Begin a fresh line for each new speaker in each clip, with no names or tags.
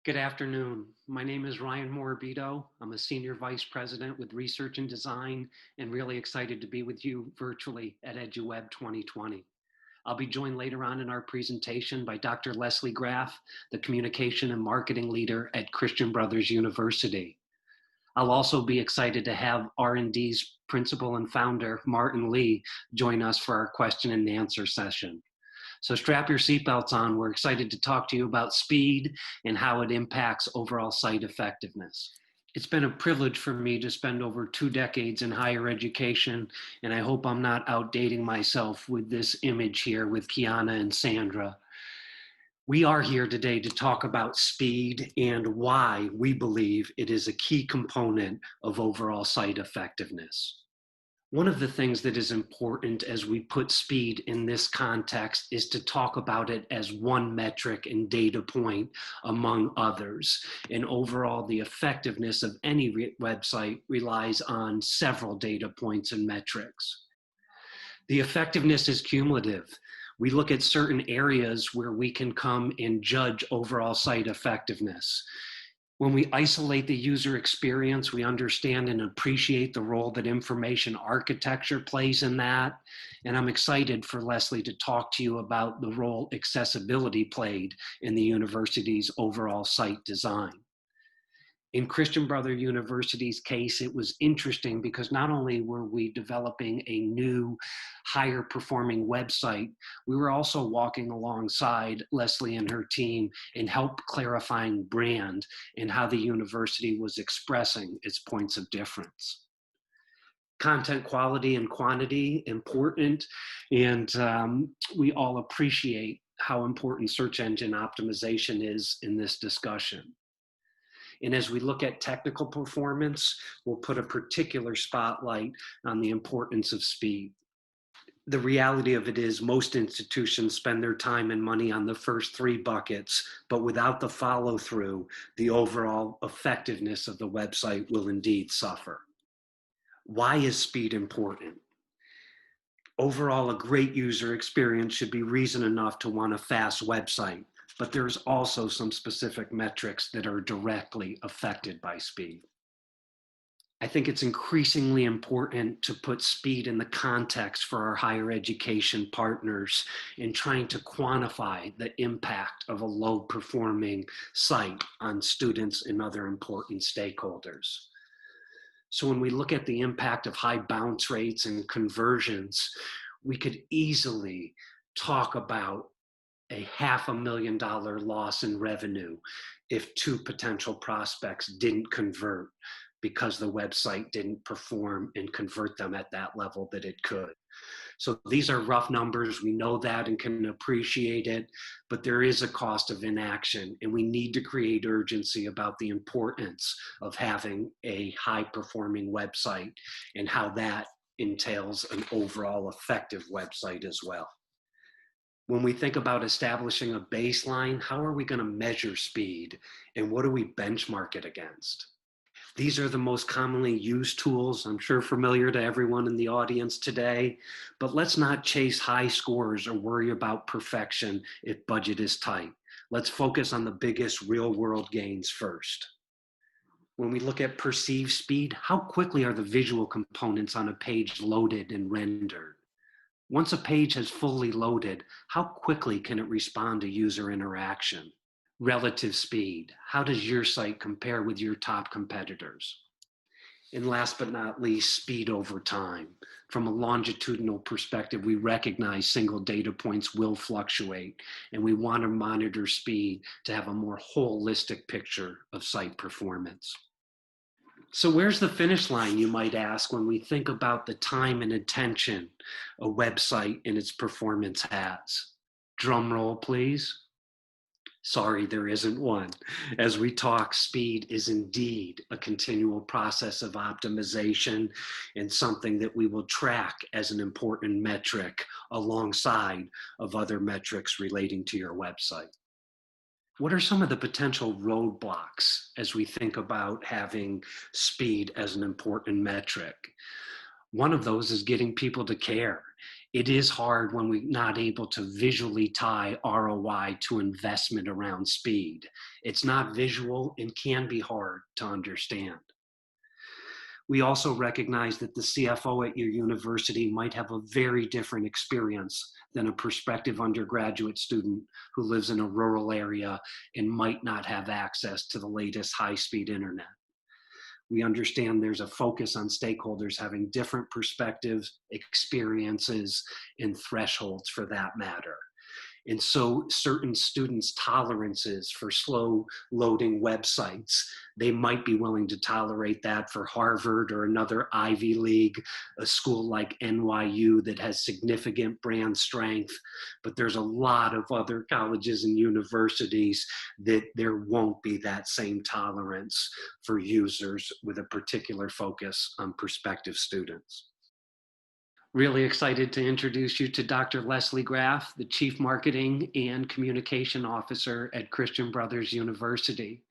Good afternoon. My name is Ryan Morabito. I'm a Senior Vice President with Research and Design and really excited to be with you virtually at EduWeb 2020. I'll be joined later on in our presentation by Dr. Leslie Graff, the Communication and Marketing Leader at Christian Brothers University. I'll also be excited to have R&D's Principal and Founder, Martin Lee, join us for our question and answer session. So strap your seatbelts on. We're excited to talk to you about speed and how it impacts overall site effectiveness. It's been a privilege for me to spend over 2 decades in higher education, and I hope I'm not outdating myself with this image here with Kiana and Sandra. We are here today to talk about speed and why we believe it is a key component of overall site effectiveness. One of the things that is important as we put speed in this context is to talk about it as one metric and data point among others. And overall, the effectiveness of any website relies on several data points and metrics. The effectiveness is cumulative. We look at certain areas where we can come and judge overall site effectiveness. When we isolate the user experience, we understand and appreciate the role that information architecture plays in that. And I'm excited for Leslie to talk to you about the role accessibility played in the university's overall site design. In Christian Brother University's case, it was interesting because not only were we developing a new, higher performing website, we were also walking alongside Leslie and her team in help clarifying brand and how the university was expressing its points of difference. Content quality and quantity, important, and we all appreciate how important search engine optimization is in this discussion. And as we look at technical performance, we'll put a particular spotlight on the importance of speed. The reality of it is most institutions spend their time and money on the first 3 buckets, but without the follow through, the overall effectiveness of the website will indeed suffer. Why is speed important? Overall, a great user experience should be reason enough to want a fast website. But there's also some specific metrics that are directly affected by speed. I think it's increasingly important to put speed in the context for our higher education partners in trying to quantify the impact of a low performing site on students and other important stakeholders. So when we look at the impact of high bounce rates and conversions, we could easily talk about a $500,000 loss in revenue if 2 potential prospects didn't convert because the website didn't perform and convert them at that level that it could. So these are rough numbers. We know that and can appreciate it, but there is a cost of inaction, and we need to create urgency about the importance of having a high-performing website and how that entails an overall effective website as well. When we think about establishing a baseline, how are we going to measure speed and what do we benchmark it against? These are the most commonly used tools, I'm sure familiar to everyone in the audience today, but let's not chase high scores or worry about perfection if budget is tight. Let's focus on the biggest real world gains first. When we look at perceived speed, how quickly are the visual components on a page loaded and rendered? Once a page has fully loaded, how quickly can it respond to user interaction? Relative speed, how does your site compare with your top competitors? And last but not least, speed over time. From a longitudinal perspective, we recognize single data points will fluctuate, and we want to monitor speed to have a more holistic picture of site performance. So where's the finish line, you might ask, when we think about the time and attention a website and its performance has? Drum roll, please. Sorry, there isn't one. As we talk, speed is indeed a continual process of optimization and something that we will track as an important metric alongside of other metrics relating to your website. What are some of the potential roadblocks as we think about having speed as an important metric? One of those is getting people to care. It is hard when we're not able to visually tie ROI to investment around speed. It's not visual and can be hard to understand. We also recognize that the CFO at your university might have a very different experience than a prospective undergraduate student who lives in a rural area and might not have access to the latest high-speed internet. We understand there's a focus on stakeholders having different perspectives, experiences, and thresholds for that matter. And so certain students' tolerances for slow loading websites, they might be willing to tolerate that for Harvard or another Ivy League, a school like NYU that has significant brand strength. But there's a lot of other colleges and universities that there won't be that same tolerance for users with a particular focus on prospective students. Really excited to introduce you to Dr. Leslie Graff, the Chief Marketing and Communication Officer at Christian Brothers University.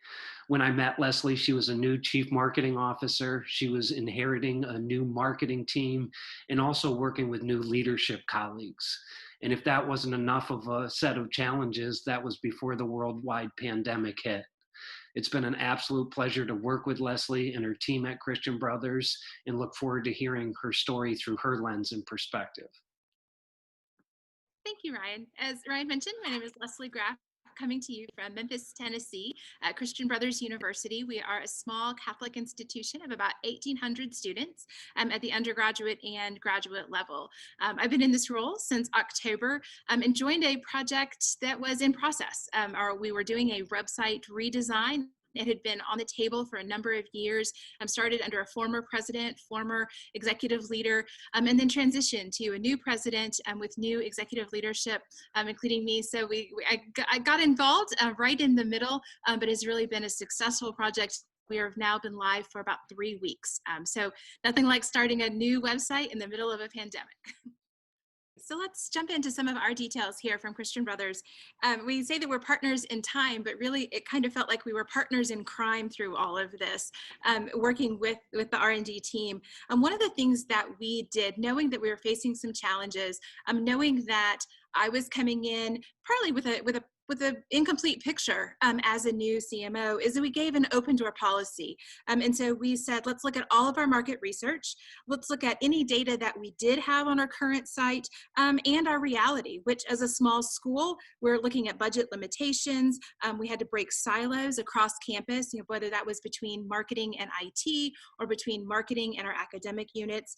When I met Leslie, she was a new Chief Marketing Officer. She was inheriting a new marketing team and also working with new leadership colleagues. And if that wasn't enough of a set of challenges, that was before the worldwide pandemic hit. It's been an absolute pleasure to work with Leslie and her team at Christian Brothers, and look forward to hearing her story through her lens and perspective.
Thank you, Ryan. As Ryan mentioned, my name is Leslie Graff, coming to you from Memphis, Tennessee, at Christian Brothers University. We are a small Catholic institution of about 1,800 students at the undergraduate and graduate level. I've been in this role since October and joined a project that was in process. We were doing a website redesign. It had been on the table for a number of years, started under a former president, former executive leader, and then transitioned to a new president with new executive leadership, including me. So I got involved right in the middle, but it's really been a successful project. We have now been live for about 3 weeks. So nothing like starting a new website in the middle of a pandemic. So let's jump into some of our details here from Christian Brothers. We say that we're partners in time, but really it kind of felt like we were partners in crime through all of this, working with the R&D team. One of the things that we did, knowing that we were facing some challenges, knowing that I was coming in partly with an incomplete picture as a new CMO, is that we gave an open door policy. And so we said, let's look at all of our market research. Let's look at any data that we did have on our current site and our reality, which as a small school, we're looking at budget limitations. We had to break silos across campus, whether that was between marketing and IT or between marketing and our academic units.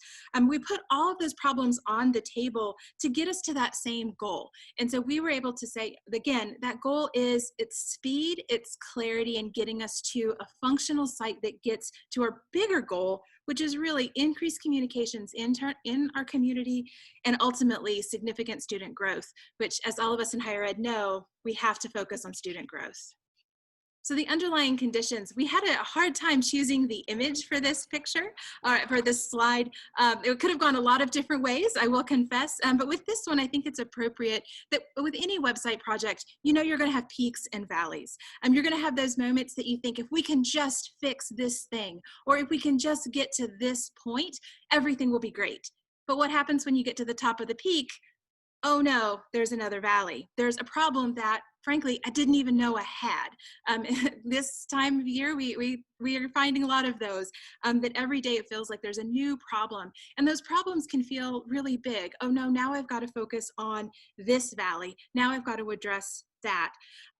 We put all of those problems on the table to get us to that same goal. And so we were able to say, again, that goal is it's speed, it's clarity, and getting us to a functional site that gets to our bigger goal, which is really increased communications in our community and ultimately significant student growth, which, as all of us in higher ed know, we have to focus on student growth. So the underlying conditions, we had a hard time choosing the image for this picture, for this slide. It could have gone a lot of different ways, I will confess, but with this one, I think it's appropriate that with any website project, you're gonna have peaks and valleys. You're gonna have those moments that you think, if we can just fix this thing, or if we can just get to this point, everything will be great. But what happens when you get to the top of the peak? Oh no, there's another valley. There's a problem that, frankly, I didn't even know I had. This time of year, we are finding a lot of those, that every day it feels like there's a new problem. And those problems can feel really big. Oh no, now I've got to focus on this valley. Now I've got to address that.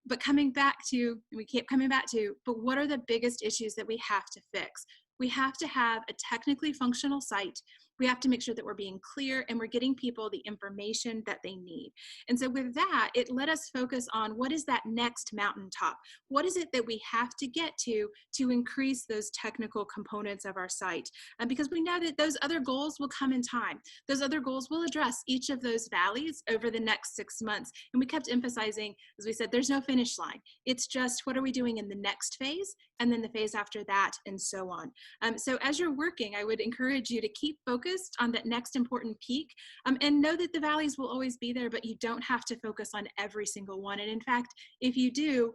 But we keep coming back to, but what are the biggest issues that we have to fix? We have to have a technically functional site. We have to make sure that we're being clear and we're getting people the information that they need. And so with that, it let us focus on what is that next mountaintop? What is it that we have to get to increase those technical components of our site? Because we know that those other goals will come in time. Those other goals will address each of those valleys over the next 6 months. And we kept emphasizing, as we said, there's no finish line. It's just, what are we doing in the next phase? And then the phase after that, and so on. So as you're working, I would encourage you to keep focused on that next important peak, and know that the valleys will always be there, but you don't have to focus on every single one. And in fact, if you do,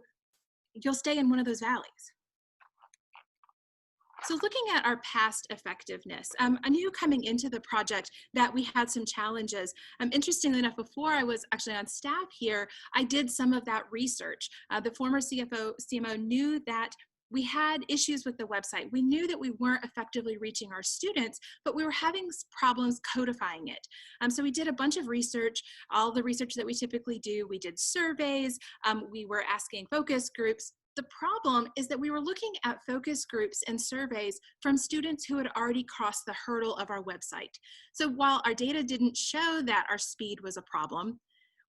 you'll stay in one of those valleys. So looking at our past effectiveness, I knew coming into the project that we had some challenges. Interestingly enough, before I was actually on staff here, I did some of that research. The former CMO knew that we had issues with the website. We knew that we weren't effectively reaching our students, but we were having problems codifying it. So we did a bunch of research, all the research that we typically do. We did surveys, we were asking focus groups. The problem is that we were looking at focus groups and surveys from students who had already crossed the hurdle of our website. So while our data didn't show that our speed was a problem,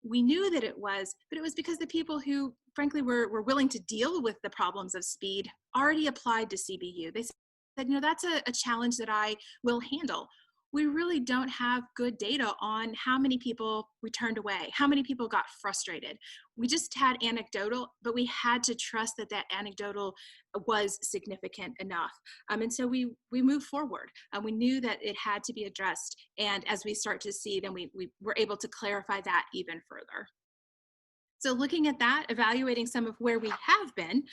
we knew that it was, but it was because the people who frankly were willing to deal with the problems of speed already applied to CBU. They said, that's a challenge that I will handle. We really don't have good data on how many people we turned away, how many people got frustrated. We just had anecdotal, but we had to trust that that anecdotal was significant enough. And so we moved forward. We knew that it had to be addressed. And as we start to see, then we were able to clarify that even further. So looking at that, evaluating some of where we have been,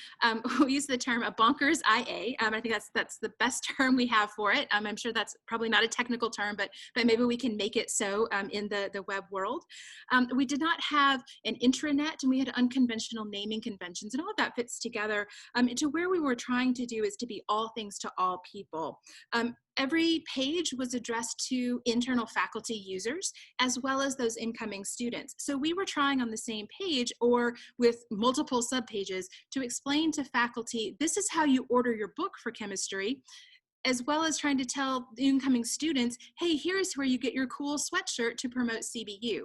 we use the term a bonkers IA. I think that's the best term we have for it. I'm sure that's probably not a technical term, but maybe we can make it so in the web world. We did not have an intranet, and we had unconventional naming conventions, and all of that fits together to where we were trying to do is to be all things to all people. Every page was addressed to internal faculty users as well as those incoming students. So we were trying on the same page or with multiple subpages to explain to faculty, this is how you order your book for chemistry, as well as trying to tell the incoming students, hey, here's where you get your cool sweatshirt to promote CBU.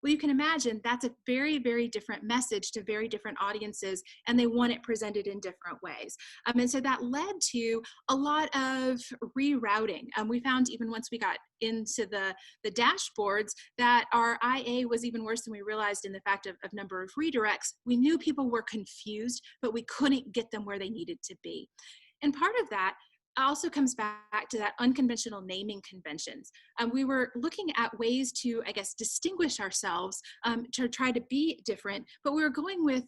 Well, you can imagine that's a very, very different message to very different audiences, and they want it presented in different ways. And so that led to a lot of rerouting. We found even once we got into the dashboards that our IA was even worse than we realized in the fact of number of redirects. We knew people were confused, but we couldn't get them where they needed to be. And part of that also comes back to that unconventional naming conventions. We were looking at ways to, I guess, distinguish ourselves to try to be different, but we were going with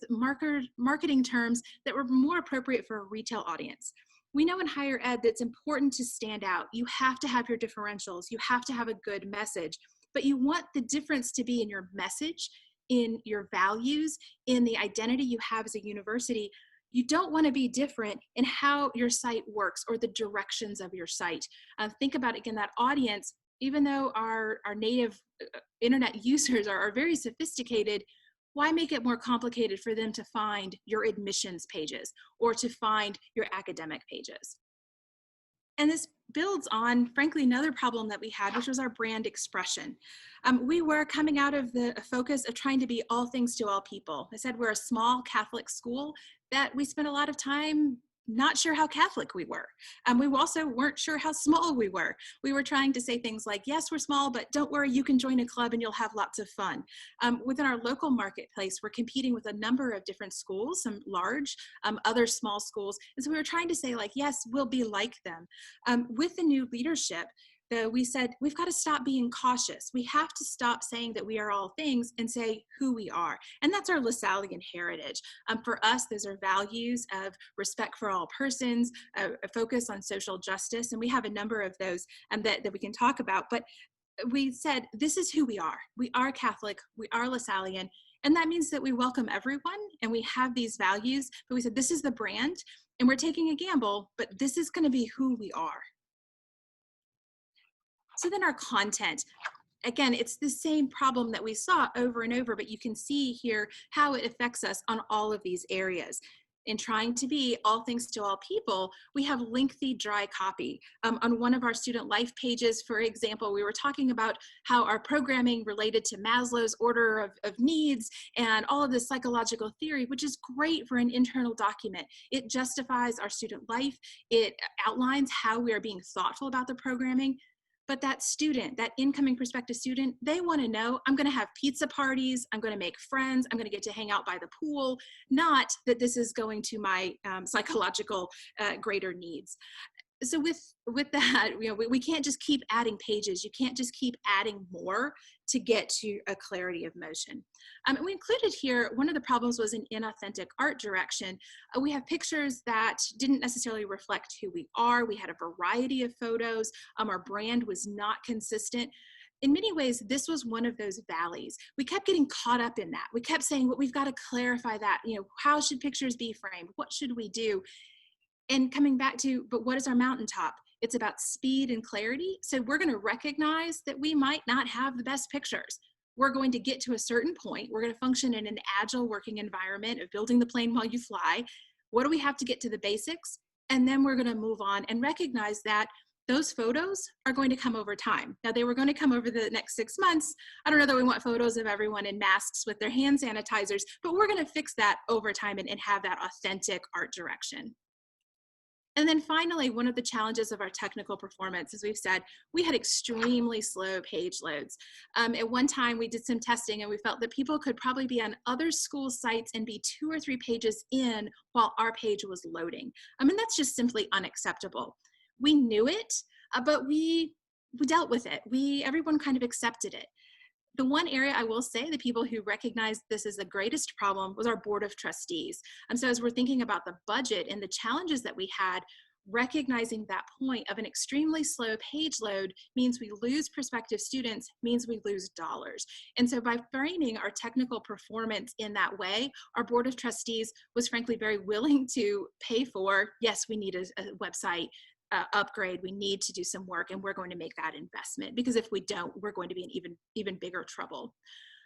marketing terms that were more appropriate for a retail audience. We know in higher ed that's important to stand out. You have to have your differentials. You have to have a good message, but you want the difference to be in your message, in your values, in the identity you have as a university. You don't want to be different in how your site works or the directions of your site. Think about, again, that audience, even though our native internet users are very sophisticated, why make it more complicated for them to find your admissions pages or to find your academic pages? And this builds on, frankly, another problem that we had, which was our brand expression. We were coming out of the focus of trying to be all things to all people. I said we're a small Catholic school that we spent a lot of time not sure how Catholic we were. We also weren't sure how small we were. We were trying to say things like, yes, we're small, but don't worry, you can join a club and you'll have lots of fun. Within our local marketplace, we're competing with a number of different schools, some large, other small schools. And so we were trying to say, like, yes, we'll be like them. With the new leadership, we said, we've got to stop being cautious. We have to stop saying that we are all things and say who we are. And that's our Lasallian heritage. For us, those are values of respect for all persons, a focus on social justice. And we have a number of those that we can talk about. But we said, this is who we are. We are Catholic, we are Lasallian. And that means that we welcome everyone and we have these values. But we said, this is the brand and we're taking a gamble, but this is going to be who we are. So then our content, again, it's the same problem that we saw over and over, but you can see here how it affects us on all of these areas. In trying to be all things to all people, we have lengthy dry copy. On one of our student life pages, for example, we were talking about how our programming related to Maslow's order of needs and all of this psychological theory, which is great for an internal document. It justifies our student life. It outlines how we are being thoughtful about the programming. But that student, that incoming prospective student, they want to know, I'm going to have pizza parties, I'm going to make friends, I'm going to get to hang out by the pool, not that this is going to my psychological greater needs. So with that, we can't just keep adding pages. You can't just keep adding more to get to a clarity of motion. We included here, one of the problems was an inauthentic art direction. We have pictures that didn't necessarily reflect who we are. We had a variety of photos. Our brand was not consistent. In many ways, this was one of those valleys. We kept getting caught up in that. We kept saying, well, we've got to clarify that. How should pictures be framed? What should we do? And coming back to, but what is our mountaintop? It's about speed and clarity. So we're going to recognize that we might not have the best pictures. We're going to get to a certain point. We're going to function in an agile working environment of building the plane while you fly. What do we have to get to the basics? And then we're going to move on and recognize that those photos are going to come over time. Now, they were going to come over the next 6 months. I don't know that we want photos of everyone in masks with their hand sanitizers, but we're going to fix that over time and have that authentic art direction. And then finally, one of the challenges of our technical performance, as we've said, we had extremely slow page loads. At one time, we did some testing and we felt that people could probably be on other school sites and be 2 or 3 pages in while our page was loading. And that's just simply unacceptable. We knew it, but we dealt with it. Everyone kind of accepted it. The one area I will say, the people who recognized this as the greatest problem was our board of trustees. So as we're thinking about the budget and the challenges that we had, recognizing that point of an extremely slow page load means we lose prospective students, means we lose dollars. And so by framing our technical performance in that way, our board of trustees was frankly very willing to pay for, yes, we need a website upgrade, we need to do some work, and we're going to make that investment, because if we don't, we're going to be in even bigger trouble.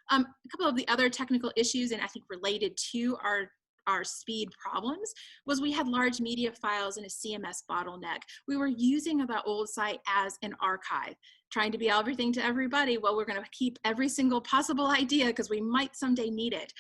A couple of the other technical issues, and I think related to our speed problems, was we had large media files and a CMS bottleneck. We were using the old site as an archive, trying to be everything to everybody. Well, we're going to keep every single possible idea because we might someday need it.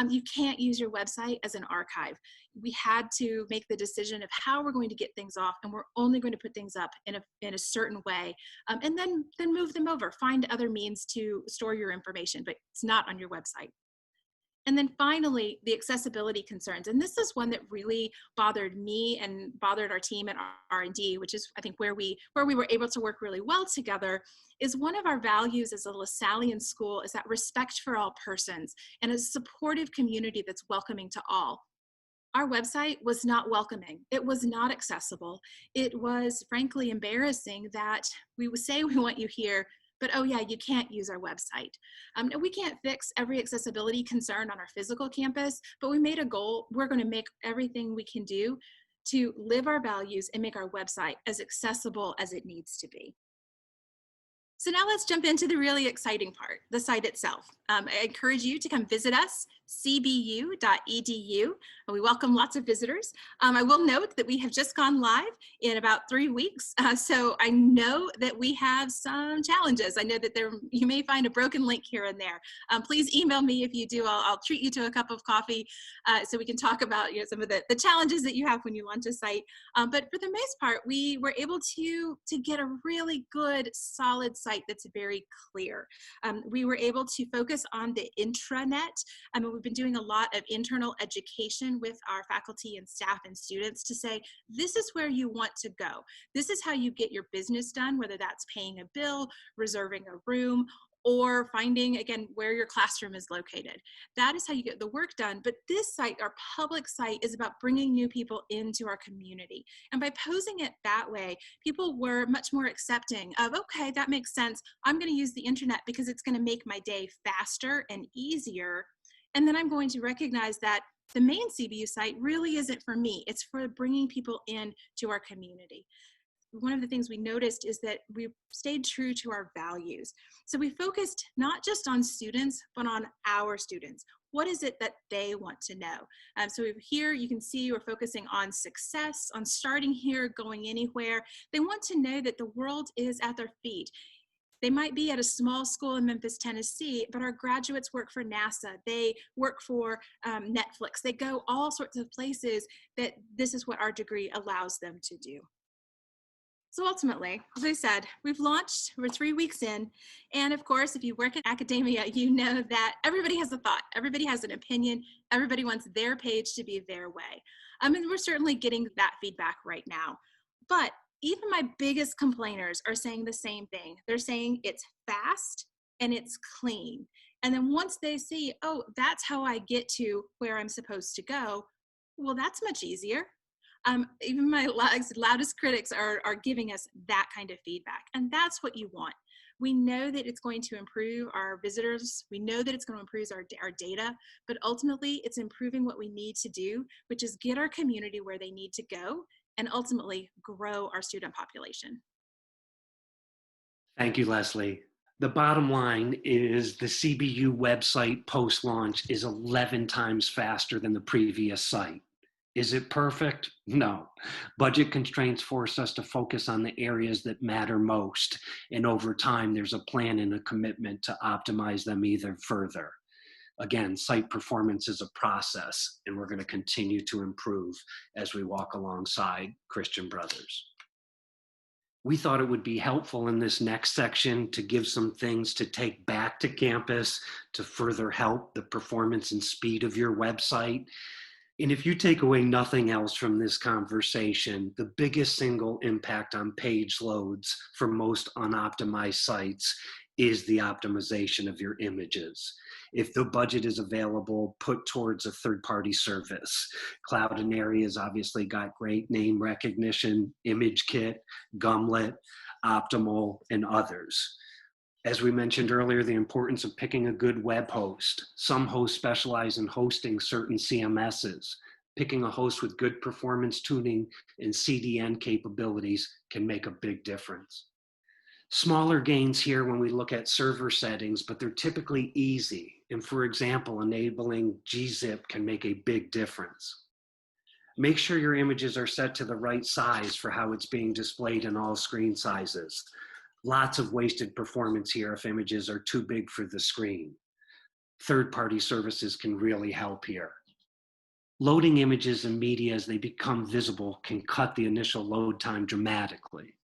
You can't use your website as an archive. We had to make the decision of how we're going to get things off, and we're only going to put things up in a certain way, and then move them over. Find other means to store your information, but it's not on your website. And then finally, the accessibility concerns. And this is one that really bothered me and bothered our team at R&D, which is, I think, where we were able to work really well together. Is one of our values as a LaSallian school is that respect for all persons and a supportive community that's welcoming to all. Our website was not welcoming. It was not accessible. It was frankly embarrassing that we would say we want you here, but oh yeah, you can't use our website. We can't fix every accessibility concern on our physical campus, but we made a goal. We're going to make everything we can do to live our values and make our website as accessible as it needs to be. So now let's jump into the really exciting part, the site itself. I encourage you to come visit us, cbu.edu. We welcome lots of visitors. I will note that we have just gone live in about 3 weeks. So I know that we have some challenges. I know that you may find a broken link here and there. Please email me if you do. I'll treat you to a cup of coffee so we can talk about some of the challenges that you have when you launch a site. But for the most part, we were able to get a really good, solid site that's very clear. We were able to focus on the intranet. We've been doing a lot of internal education with our faculty and staff and students to say, this is where you want to go. This is how you get your business done, whether that's paying a bill, reserving a room, or finding, again, where your classroom is located. That is how you get the work done. But this site, our public site, is about bringing new people into our community. And by posing it that way, people were much more accepting of, okay, that makes sense. I'm going to use the internet because it's going to make my day faster and easier. And then I'm going to recognize that the main CBU site really isn't for me. It's for bringing people in to our community. One of the things we noticed is that we stayed true to our values. So we focused not just on students, but on our students. What is it that they want to know? So here you can see we're focusing on success, on starting here, going anywhere. They want to know that the world is at their feet. They might be at a small school in Memphis, Tennessee, but our graduates work for NASA. They work for Netflix. They go all sorts of places that this is what our degree allows them to do. So ultimately, as I said, we've launched, we're 3 weeks in. And of course, if you work in academia, you know that everybody has a thought, everybody has an opinion, everybody wants their page to be their way. And we're certainly getting that feedback right now. But even my biggest complainers are saying the same thing. They're saying it's fast and it's clean. And then once they see, oh, that's how I get to where I'm supposed to go, well, that's much easier. Even my loudest critics are giving us that kind of feedback. And that's what you want. We know that it's going to improve our visitors. We know that it's going to improve our data, but ultimately it's improving what we need to do, which is get our community where they need to go and ultimately grow our student population.
Thank you, Leslie. The bottom line is the CBU website post-launch is 11 times faster than the previous site. Is it perfect? No. Budget constraints force us to focus on the areas that matter most. And over time, there's a plan and a commitment to optimize them even further. Again, site performance is a process, and we're going to continue to improve as we walk alongside Christian Brothers. We thought it would be helpful in this next section to give some things to take back to campus to further help the performance and speed of your website. And if you take away nothing else from this conversation, the biggest single impact on page loads for most unoptimized sites is the optimization of your images. If the budget is available, put towards a third-party service. Cloud and Area has obviously got great name recognition, ImageKit, Gumlet, Optimal, and others. As we mentioned earlier, the importance of picking a good web host. Some hosts specialize in hosting certain CMSs. Picking a host with good performance tuning and CDN capabilities can make a big difference. Smaller gains here when we look at server settings, but they're typically easy. And for example, enabling gzip can make a big difference. Make sure your images are set to the right size for how it's being displayed in all screen sizes. Lots of wasted performance here if images are too big for the screen. Third-party services can really help here. Loading images and media as they become visible can cut the initial load time dramatically.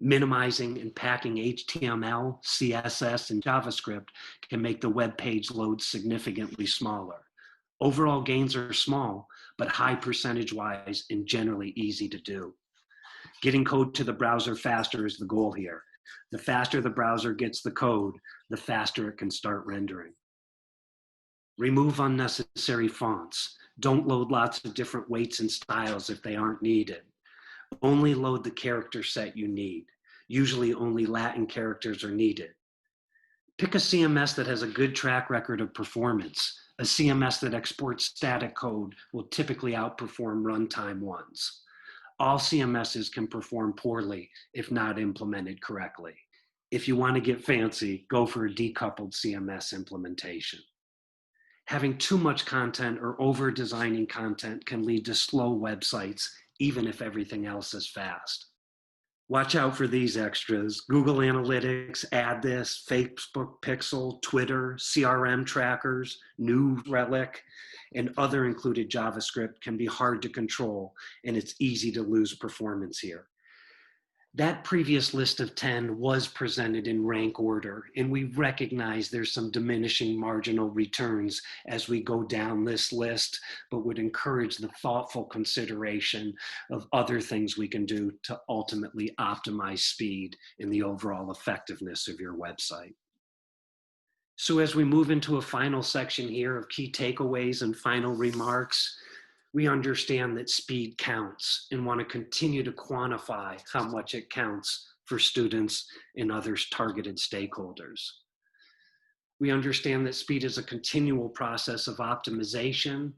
Minimizing and packing HTML, CSS, and JavaScript can make the web page load significantly smaller. Overall gains are small, but high percentage-wise and generally easy to do. Getting code to the browser faster is the goal here. The faster the browser gets the code, the faster it can start rendering. Remove unnecessary fonts. Don't load lots of different weights and styles if they aren't needed. Only load the character set you need. Usually only Latin characters are needed. Pick a CMS that has a good track record of performance. A CMS that exports static code will typically outperform runtime ones. All CMSs can perform poorly if not implemented correctly. If you want to get fancy, go for a decoupled CMS implementation. Having too much content or over-designing content can lead to slow websites, even if everything else is fast. Watch out for these extras. Google Analytics, Add This, Facebook Pixel, Twitter, CRM trackers, New Relic, and other included JavaScript can be hard to control, and it's easy to lose performance here. That previous list of 10 was presented in rank order, and we recognize there's some diminishing marginal returns as we go down this list, but would encourage the thoughtful consideration of other things we can do to ultimately optimize speed and the overall effectiveness of your website. So as we move into a final section here of key takeaways and final remarks, we understand that speed counts and want to continue to quantify how much it counts for students and other targeted stakeholders. We understand that speed is a continual process of optimization,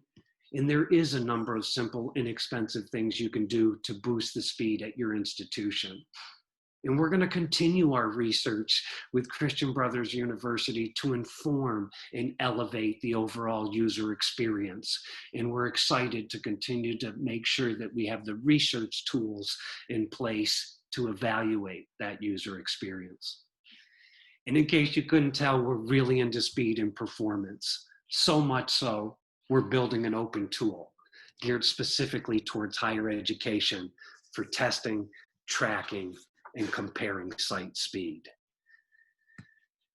and there is a number of simple, inexpensive things you can do to boost the speed at your institution. And we're going to continue our research with Christian Brothers University to inform and elevate the overall user experience. And we're excited to continue to make sure that we have the research tools in place to evaluate that user experience. And in case you couldn't tell, we're really into speed and performance. So much so, we're building an open tool geared specifically towards higher education for testing, tracking, and comparing site speed.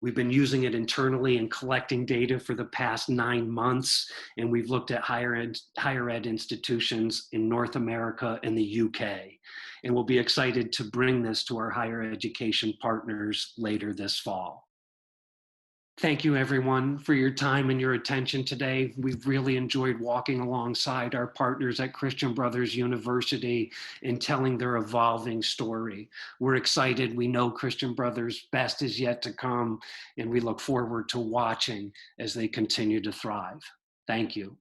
We've been using it internally and collecting data for the past 9 months, and we've looked at higher ed institutions in North America and the UK. And we'll be excited to bring this to our higher education partners later this fall. Thank you, everyone, for your time and your attention today. We've really enjoyed walking alongside our partners at Christian Brothers University and telling their evolving story. We're excited. We know Christian Brothers' best is yet to come, and we look forward to watching as they continue to thrive. Thank you.